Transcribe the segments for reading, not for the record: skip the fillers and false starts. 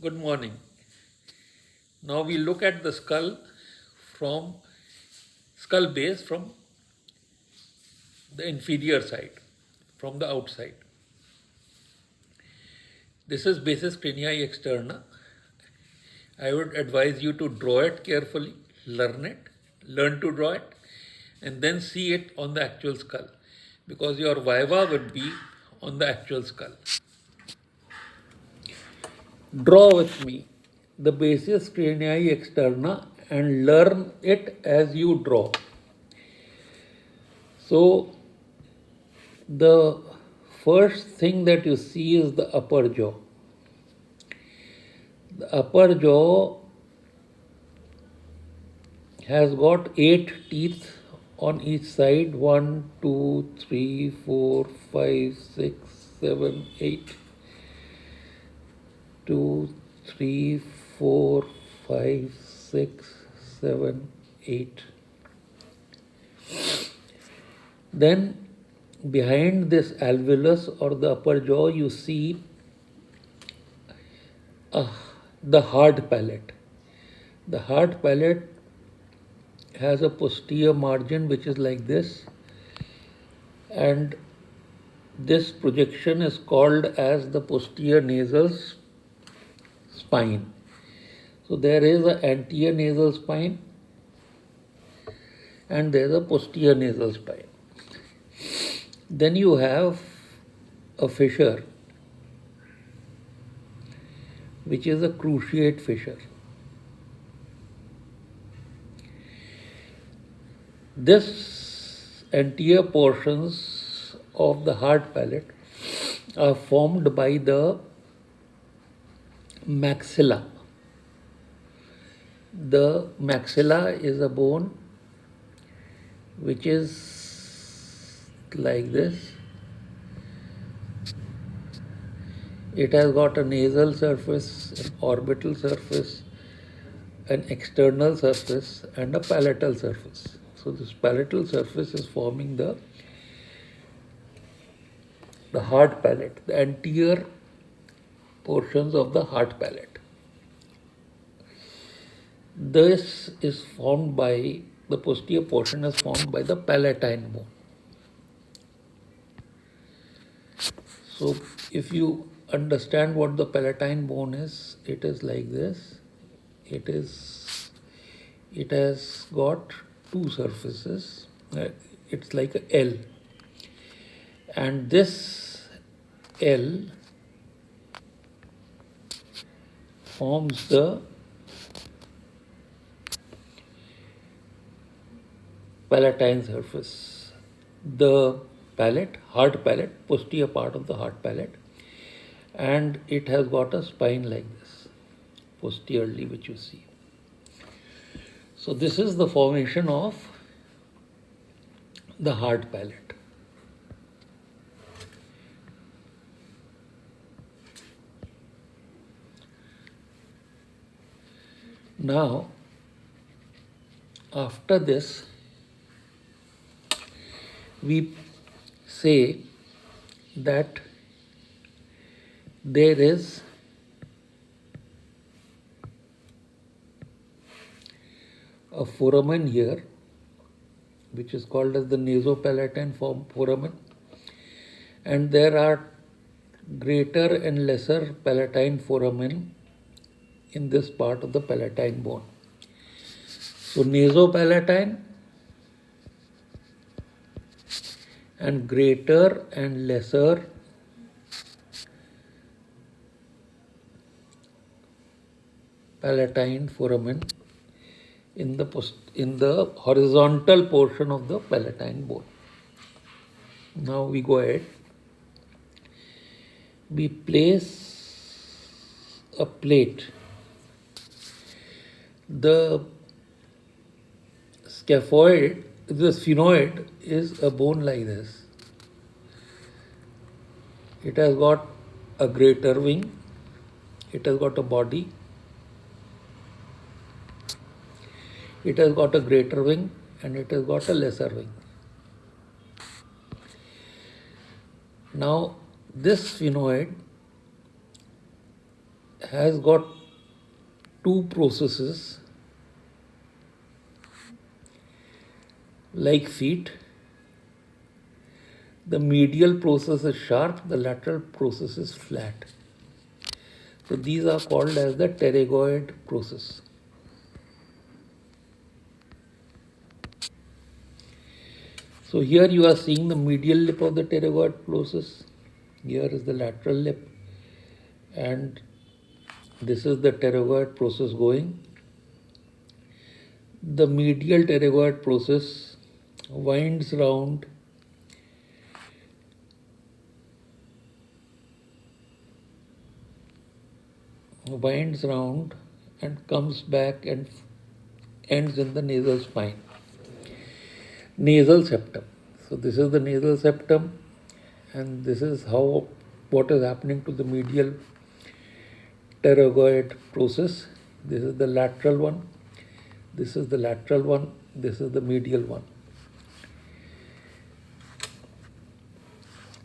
Good morning. Now we look at the from skull base from the inferior side, from the outside. This is basis craniae externa. I would advise you to draw it carefully, learn to draw it, and then see it on the actual skull, because your viva would be on the actual skull. Draw with me the basis craniae externa and learn it as you draw. So, the first thing that you see is the upper jaw. The upper jaw has got 8 teeth on each side: 1, 2, 3, 4, 5, 6, 7, 8. 2, 3, 4, 5, 6, 7, 8. Then behind this alveolus or the upper jaw, you see the hard palate. The hard palate has a posterior margin which is like this, and this projection is called as the posterior nasal spine. So there is an anterior nasal spine and there is a posterior nasal spine. Then you have a fissure which is a cruciate fissure. This anterior portions of the hard palate are formed by the maxilla. The maxilla is a bone which is like this. It has got a nasal surface, an orbital surface, an external surface, and a palatal surface. So this palatal surface is forming the hard palate, the anterior portions of the hard palate. This is formed by, the posterior portion is formed by the palatine bone. So if you understand what the palatine bone is, it is like this. It has got two surfaces. It's like a L, and this L forms the palatine surface. The palate, hard palate, posterior part of the hard palate, and it has got a spine like this, posteriorly, which you see. So this is the formation of the hard palate. Now, after this, we say that there is a foramen here, which is called as the nasopalatine foramen, and there are greater and lesser palatine foramen in this part of the palatine bone. So nasopalatine and greater and lesser palatine foramen in the horizontal portion of the palatine bone. Now we go ahead. We place a plate. The sphenoid is a bone like this. It has got a greater wing, it has got a body, it has got a greater wing, and it has got a lesser wing. Now, this sphenoid has got two processes like feet. The medial process is sharp, the lateral process is flat. So these are called as the pterygoid process. So here you are seeing the medial lip of the pterygoid process. Here is the lateral lip, and this is the pterygoid process going. The medial pterygoid process winds round and comes back and ends in the nasal spine, nasal septum. So this is the nasal septum, and this is how what is happening to the medial pterygoid process. This is the lateral one, this is the lateral one, this is the medial one.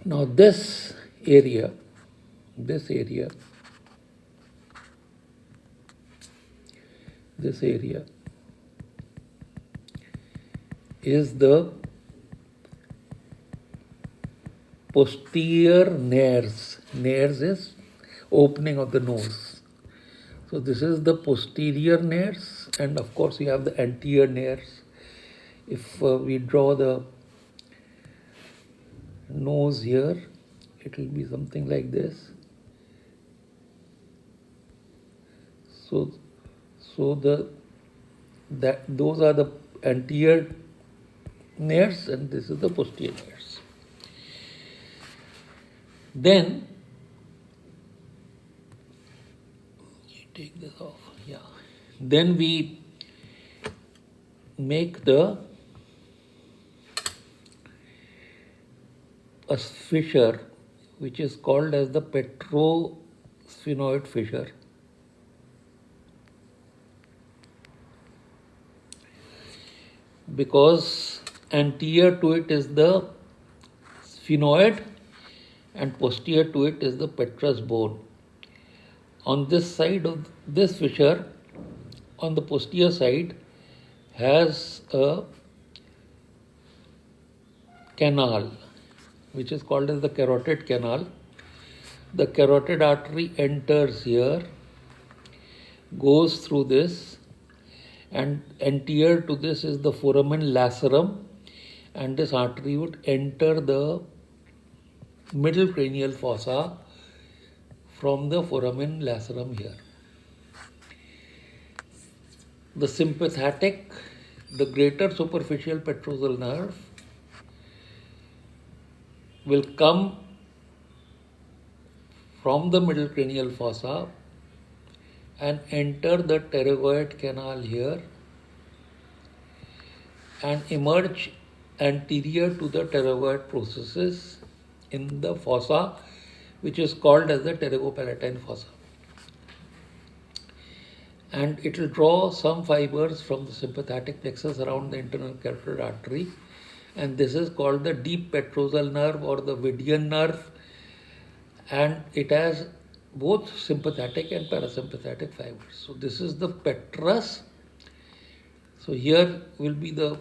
Now this area this area is the posterior nares. Nares is opening of the nose. So this is the posterior nares, and of course you have the anterior nares. If we draw the nose here, it will be something like this. So those are the anterior nares, and this is the posterior nares. Then take this off. Yeah. Then we make a fissure which is called as the petrosphenoid fissure. Because anterior to it is the sphenoid and posterior to it is the petrous bone. On this side of this fissure, on the posterior side, has a canal which is called as the carotid canal. The carotid artery enters here, goes through this, and anterior to this is the foramen lacerum, and this artery would enter the middle cranial fossa from the foramen lacerum here. The sympathetic, the greater superficial petrosal nerve, will come from the middle cranial fossa and enter the pterygoid canal here and emerge anterior to the pterygoid processes in the fossa, which is called as the pterygopalatine fossa. And it will draw some fibers from the sympathetic plexus around the internal carotid artery, and this is called the deep petrosal nerve or the Vidian nerve, and it has both sympathetic and parasympathetic fibers. So this is the petrous. So here will be the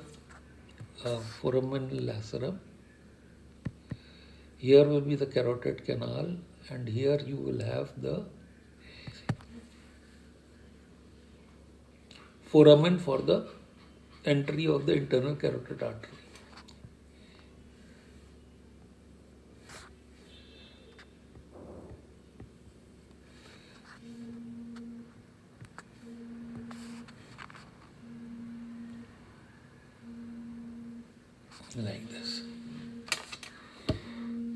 foramen lacerum, here will be the carotid canal, and here you will have the foramen for the entry of the internal carotid artery. Like this.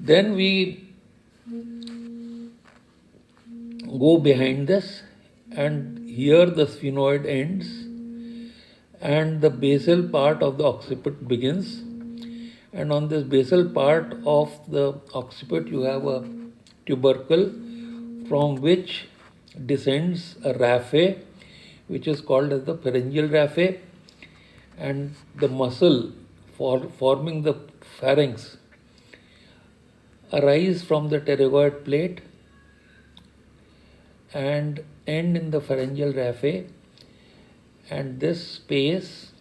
Then we go behind this, and here the sphenoid ends and the basal part of the occiput begins, and on this basal part of the occiput you have a tubercle from which descends a raphe which is called as the pharyngeal raphe, and the muscle forming the pharynx arise from the pterygoid plate and end in the pharyngeal raphe, and this space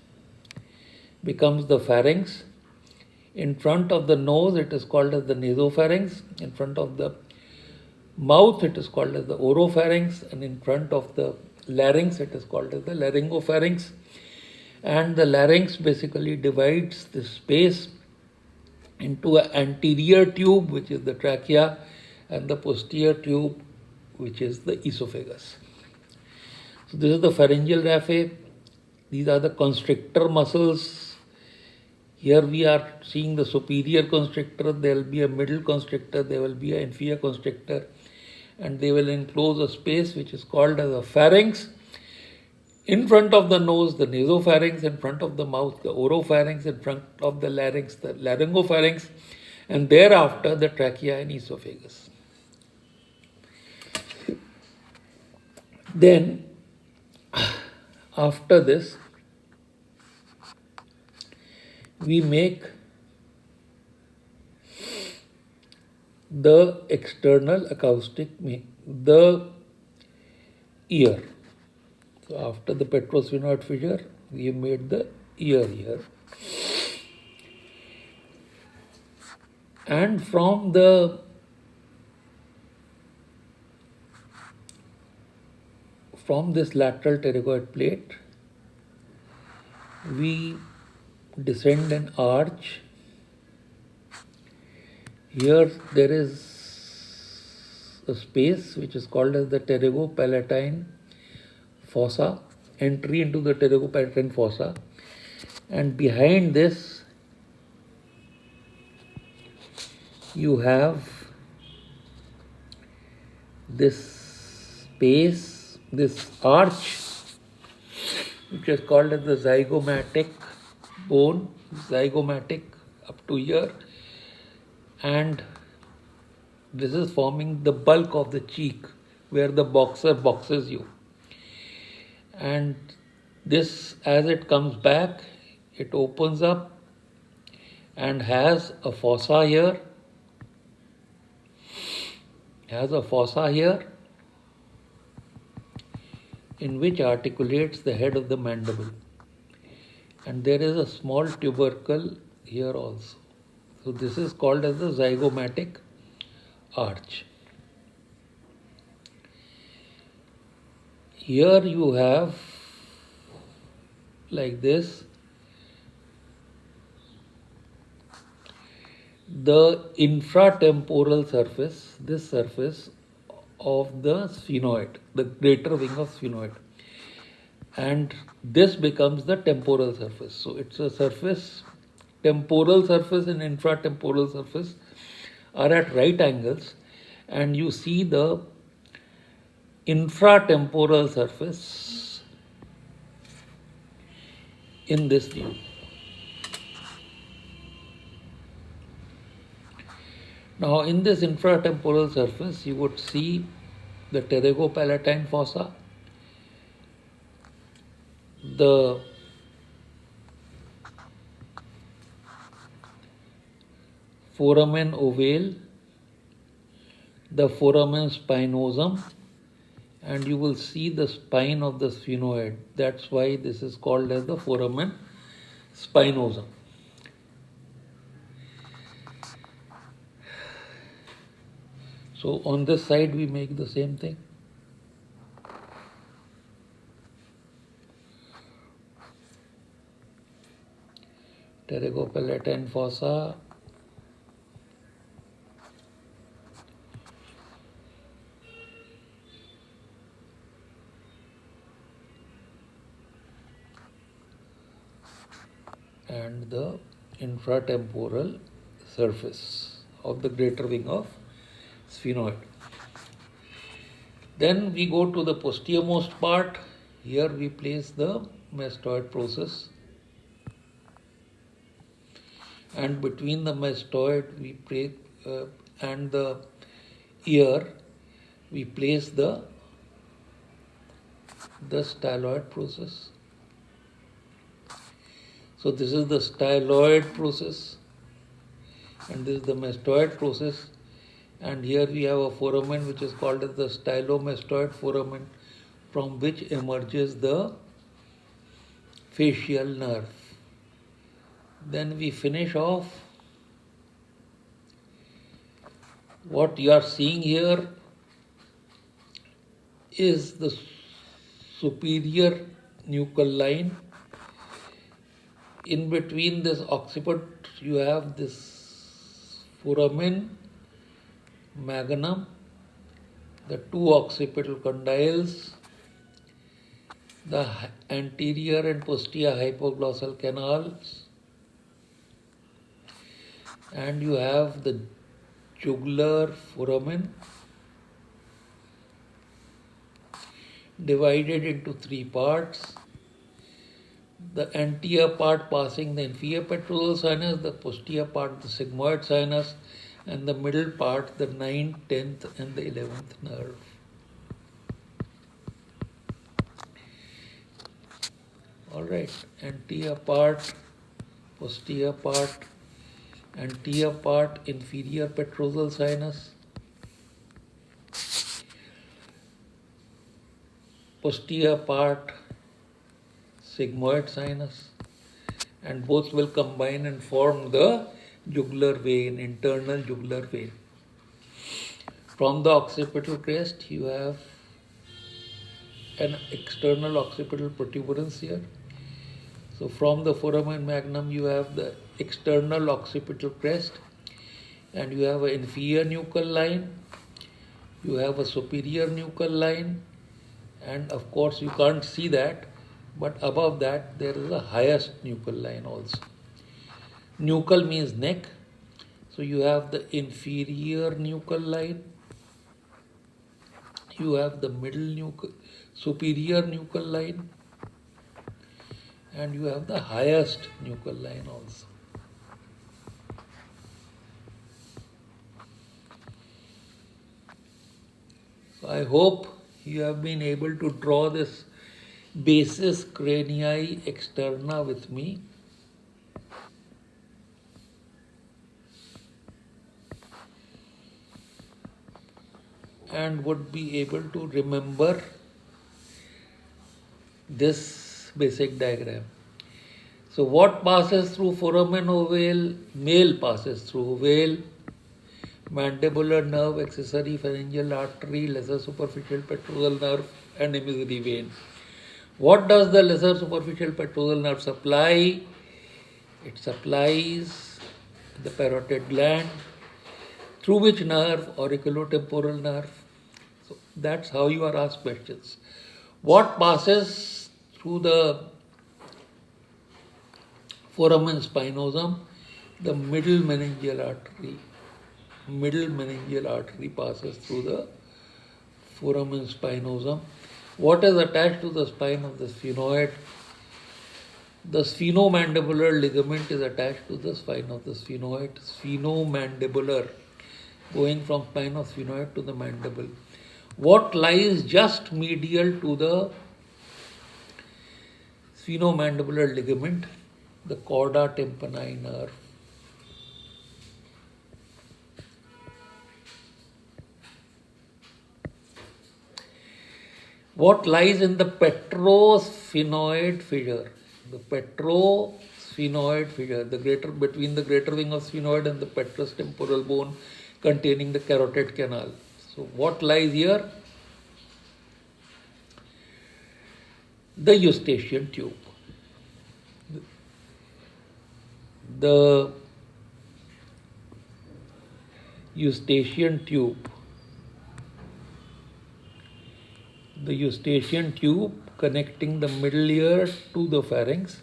becomes the pharynx. In front of the nose, it is called as the nasopharynx. In front of the mouth, it is called as the oropharynx, and in front of the larynx, it is called as the laryngopharynx. And the larynx basically divides the space into an anterior tube, which is the trachea, and the posterior tube, which is the esophagus. So this is the pharyngeal raphe. These are the constrictor muscles. Here we are seeing the superior constrictor. There will be a middle constrictor. There will be an inferior constrictor, and they will enclose a space which is called as a pharynx. In front of the nose, the nasopharynx; in front of the mouth, the oropharynx; in front of the larynx, the laryngopharynx, and thereafter the trachea and esophagus. Then, after this, we make the external acoustic, the ear. So after the petrosphenoid fissure, we have made the ear here. And from this lateral pterygoid plate, we descend an arch. Here there is a space which is called as the pterygopalatine fossa, entry into the pterygopalatine fossa, and behind this you have this space, this arch, which is called as the zygomatic bone, zygomatic up to here, and this is forming the bulk of the cheek where the boxer boxes you. And this, as it comes back, it opens up and has a fossa here, in which articulates the head of the mandible. And there is a small tubercle here also. So this is called as the zygomatic arch. Here you have, like this, the infratemporal surface, this surface of the sphenoid, the greater wing of sphenoid. And this becomes the temporal surface. So it's a surface, temporal surface and infratemporal surface are at right angles, and you see the infratemporal surface in this view. Now, in this infratemporal surface, you would see the pterygopalatine fossa, the foramen ovale, the foramen spinosum, and you will see the spine of the sphenoid. That's why this is called as the foramen spinosum. So on this side we make the same thing. Pterygopalatine fossa, and the infratemporal surface of the greater wing of sphenoid. Then we go to the posteriormost part. Here we place the mastoid process, and between the mastoid and the ear we place the styloid process. So this is the styloid process, and this is the mastoid process, And here we have a foramen which is called as the stylomastoid foramen, from which emerges the facial nerve. Then we finish off. What you are seeing here is the superior nuchal line. In between this occiput, you have this foramen magnum, the two occipital condyles, the anterior and posterior hypoglossal canals, and you have the jugular foramen divided into three parts. The anterior part passing the inferior petrosal sinus, the posterior part the sigmoid sinus, and the middle part the 9th, 10th, and the 11th nerve. Alright, anterior part, posterior part, anterior part, inferior petrosal sinus, posterior part, sigmoid sinus, and both will combine and form the jugular vein, internal jugular vein. From the occipital crest, you have an external occipital protuberance here. So from the foramen magnum, you have the external occipital crest, and you have an inferior nuchal line, you have a superior nuchal line, and of course you can't see that, but above that there is a highest nuchal line also. Nuchal means neck, so you have the inferior nuchal line, you have the superior nuchal line, and you have the highest nuchal line also. So I hope you have been able to draw this basis cranii externa with me. And would be able to remember this basic diagram. So what passes through foramen ovale? Male passes through ovale, mandibular nerve, accessory pharyngeal artery, lesser superficial petrosal nerve, and emissary vein. What does the lesser superficial petrosal nerve supply? It supplies the parotid gland. Through which nerve? Auriculotemporal nerve. So that's how you are asked questions. What passes through the foramen spinosum? The middle meningeal artery. Middle meningeal artery passes through the foramen spinosum. What is attached to the spine of the sphenoid? The sphenomandibular ligament is attached to the spine of the sphenoid. Sphenomandibular, going from spine of sphenoid to the mandible. What lies just medial to the sphenomandibular ligament? The chorda tympani nerve. What lies in the petrosphenoid fissure? The petrosphenoid fissure, between the greater wing of sphenoid and the petrous temporal bone containing the carotid canal. So what lies here? The eustachian tube. The eustachian tube. The eustachian tube connecting the middle ear to the pharynx,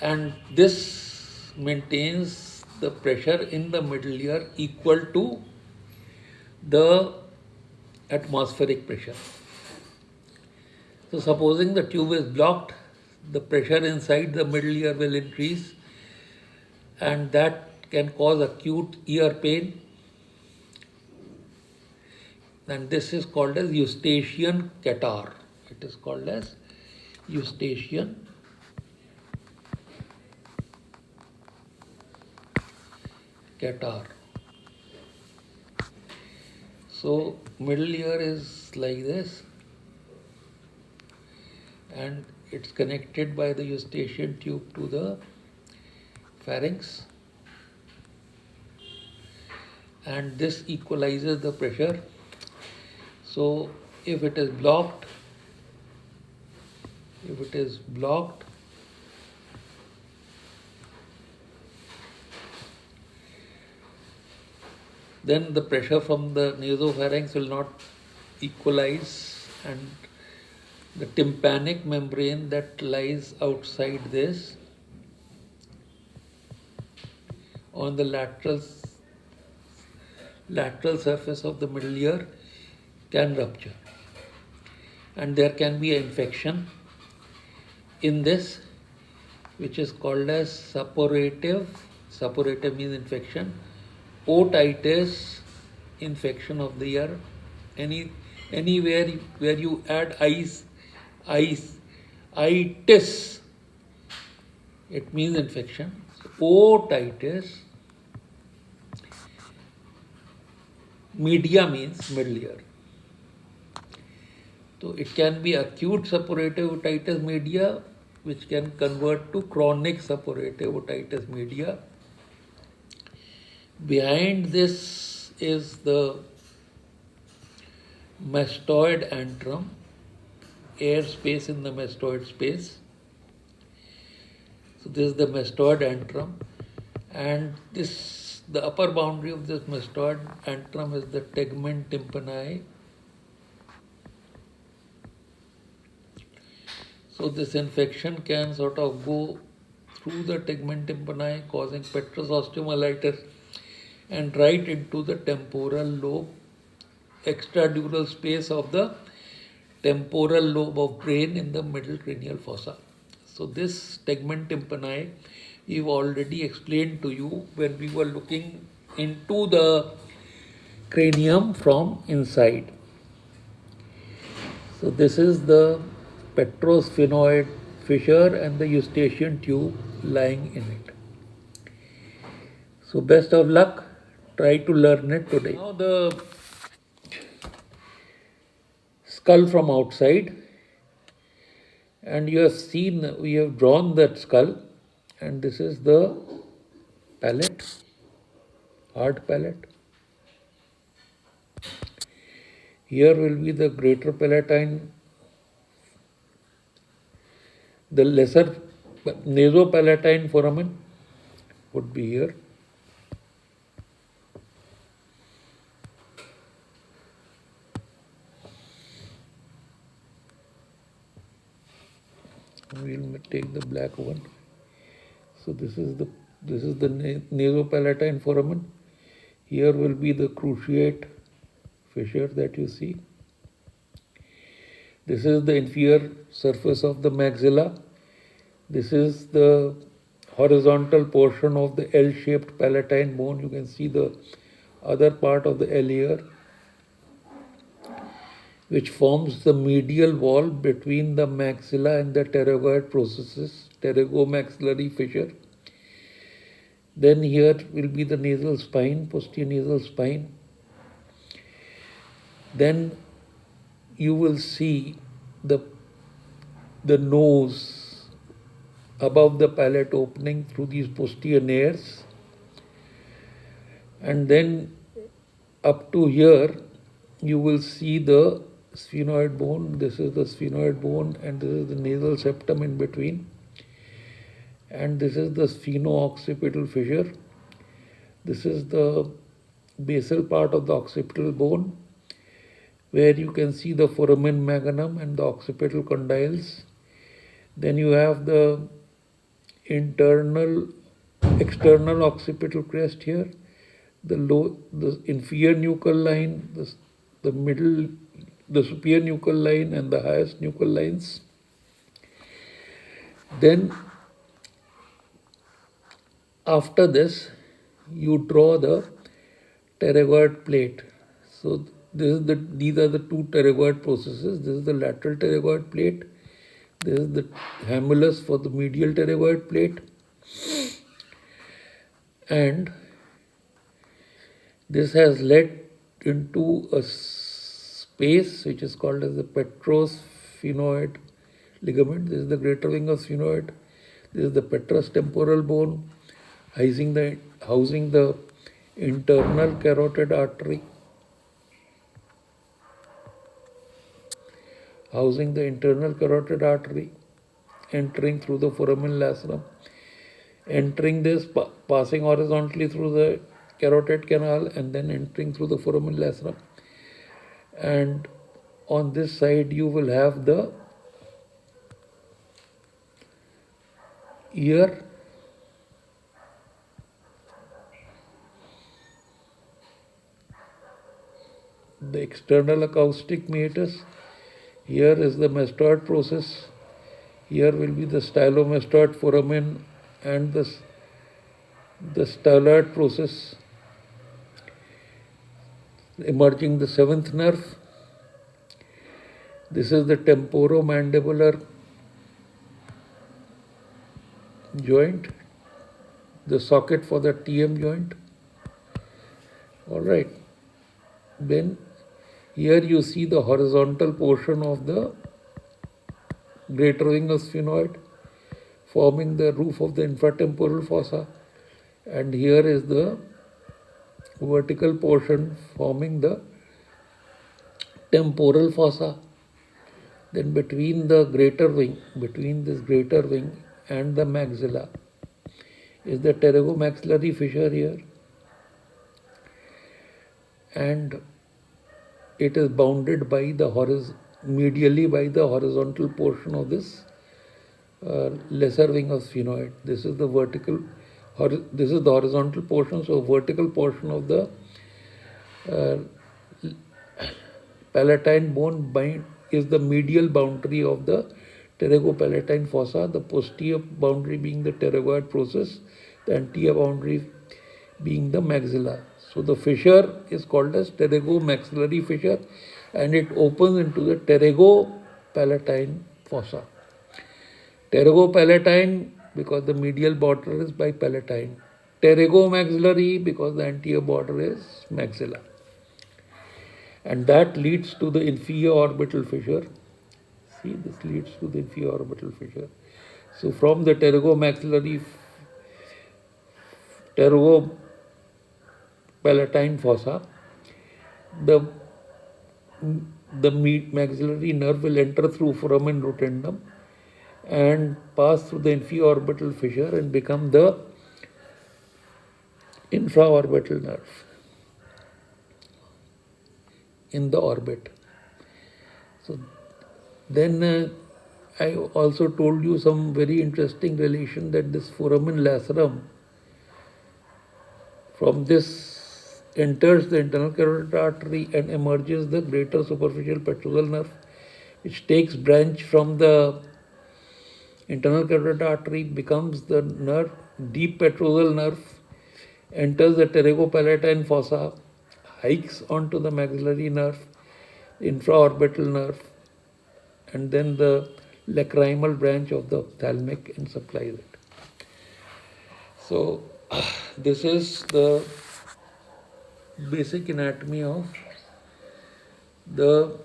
and this maintains the pressure in the middle ear equal to the atmospheric pressure. So supposing the tube is blocked, the pressure inside the middle ear will increase, and that can cause acute ear pain. And this is called as eustachian catarrh. It is called as eustachian catarrh. So middle ear is like this, and it's connected by the eustachian tube to the pharynx, and this equalizes the pressure. So if it is blocked, if it is blocked, then the pressure from the nasopharynx will not equalize, and the tympanic membrane that lies outside this on the lateral surface of the middle ear can rupture, and there can be an infection in this, which is called as suppurative means infection, otitis, infection of the ear. Anywhere where you add ice, itis, it means infection. So, otitis, media means middle ear. So it can be acute suppurative otitis media, which can convert to chronic suppurative otitis media. Behind this is the mastoid antrum, air space in the mastoid space. So this is the mastoid antrum, and the upper boundary of this mastoid antrum is the tegmen tympani. So this infection can sort of go through the tegmen tympani, causing petrous osteomyelitis, and right into the temporal lobe, extradural space of the temporal lobe of brain in the middle cranial fossa. So this tegmen tympani we've already explained to you when we were looking into the cranium from inside. So this is the petrosphenoid fissure and the eustachian tube lying in it. So best of luck. Try to learn it today. Now the skull from outside, and you have seen, we have drawn that skull, and this is the palate, hard palate. Here will be the greater palatine, the lesser nasopalatine foramen would be here. We'll take the black one. So this is the nasopalatine foramen. Here will be the cruciate fissure that you see. This is the inferior surface of the maxilla. This is the horizontal portion of the L-shaped palatine bone. You can see the other part of the L here, which forms the medial wall between the maxilla and the pterygoid processes, pterygomaxillary fissure. Then here will be the nasal spine, posterior nasal spine. Then you will see the nose above the palate opening through these posterior nares, and then up to here you will see the sphenoid bone. This is the sphenoid bone, and this is the nasal septum in between, and this is the spheno-occipital fissure. This is the basal part of the occipital bone, where you can see the foramen magnum and the occipital condyles. Then you have the external occipital crest here, the inferior nuchal line, the middle, the superior nuchal line, and the highest nuchal lines. Then after this, you draw the pterygoid plate. So these are the two pterygoid processes. This is the lateral pterygoid plate. This is the hamulus for the medial pterygoid plate. And this has led into a space which is called as the petrosphenoid ligament. This is the greater wing of sphenoid. This is the petrous temporal bone, housing the internal carotid artery, entering through the foramen lacerum, entering this, passing horizontally through the carotid canal, and then entering through the foramen lacerum. And on this side, you will have the ear, the external acoustic meatus. Here is the mastoid process. Here will be the stylomastoid foramen and the styloid process, emerging the seventh nerve. This is the temporomandibular joint, the socket for the TM joint. All right. Then here you see the horizontal portion of the greater wing of sphenoid, forming the roof of the infratemporal fossa, and here is the vertical portion forming the temporal fossa. Then between this greater wing and the maxilla is the pterygomaxillary fissure here, and it is bounded by medially by the horizontal portion of this lesser wing of sphenoid. This is the horizontal portion. So vertical portion of the palatine bone is the medial boundary of the pterygopalatine fossa, the posterior boundary being the pterygoid process, the anterior boundary being the maxilla. So the fissure is called as pterygomaxillary fissure, and it opens into the pterygopalatine fossa. Pterygopalatine because the medial border is by palatine. Pterygomaxillary because the anterior border is maxilla. And that leads to the inferior orbital fissure. See, this leads to the inferior orbital fissure. So from the pterygopalatine fossa, the maxillary nerve will enter through foramen rotundum and pass through the inferior orbital fissure and become the infraorbital nerve in the orbit. So then I also told you some very interesting relation, that this foramen lacerum, from this enters the internal carotid artery and emerges the greater superficial petrosal nerve, which takes branch from the internal carotid artery, becomes the nerve, deep petrosal nerve, enters the pterygopalatine fossa, hikes onto the maxillary nerve, infraorbital nerve, and then the lacrimal branch of the ophthalmic and supplies it. So this is the basic anatomy of the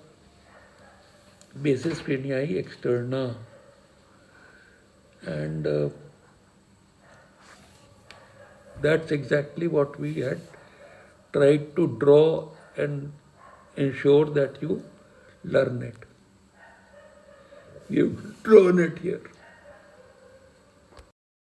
basis craniae externa, and that's exactly what we had tried to draw and ensure that you learn it. We've drawn it here.